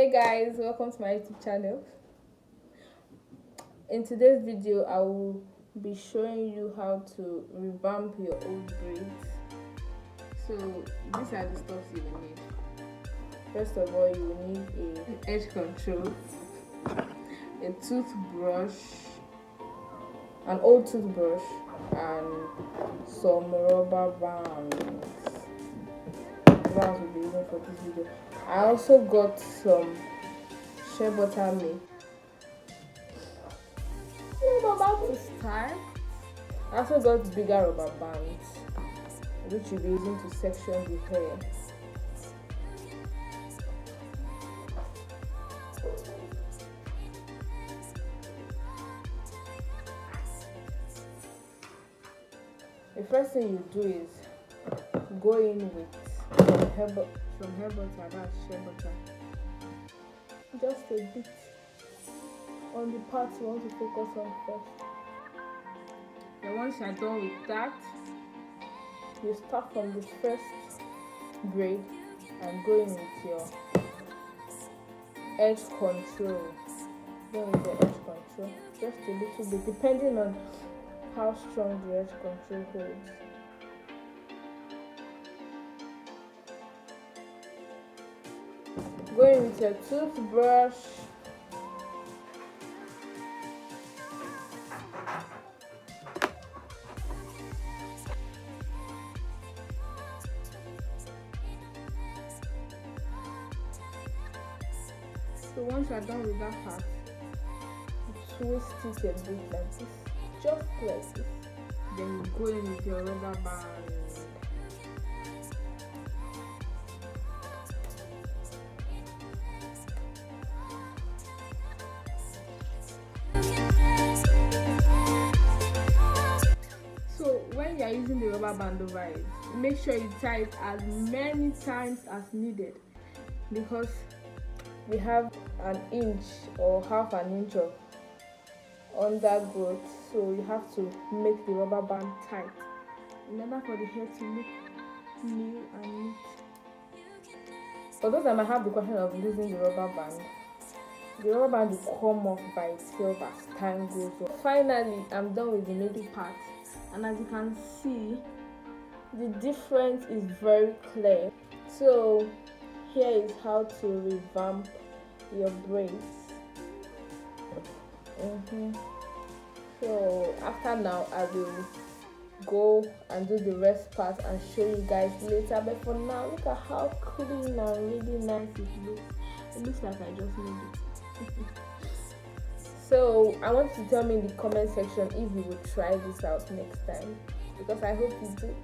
Hey guys, welcome to my YouTube channel. In today's video, I will be showing you how to revamp your old braids. So these are the stuff you will need. First of all, you will need an edge control, a toothbrush, an old toothbrush, and some rubber bands. We'll be using for this video. I also got some shea butter milk. I'm about to start. I also got bigger rubber bands, which you'll be using to section the hair. The first thing you do is go in with some hair butter, that's shea butter. Just a bit on the part you want to focus on first. Then once you're done with that, you start from the first braid and go in with your edge control. Go with the edge control, just a little bit, depending on how strong the edge control holds. Go in with your toothbrush. So once you're done with that part, twist it a bit like this, just like this. Then you go in with your rubber band. So when you are using the rubber band over it, make sure you tie it as many times as needed, because we have an inch or half an inch of undergrowth, so you have to make the rubber band tight in order for the hair to look new and neat. For those that might have the question of losing the rubber band will come off by itself as time goes on. Finally, I'm done with the middle part, and as you can see, the difference is very clear. So here is how to revamp your braids. So after now, I will go and do the rest part and show you guys later. But for now, look at how clean and really nice it looks. It looks like I just made it. So I want you to tell me in the comment section if you will try this out next time, because I hope you do.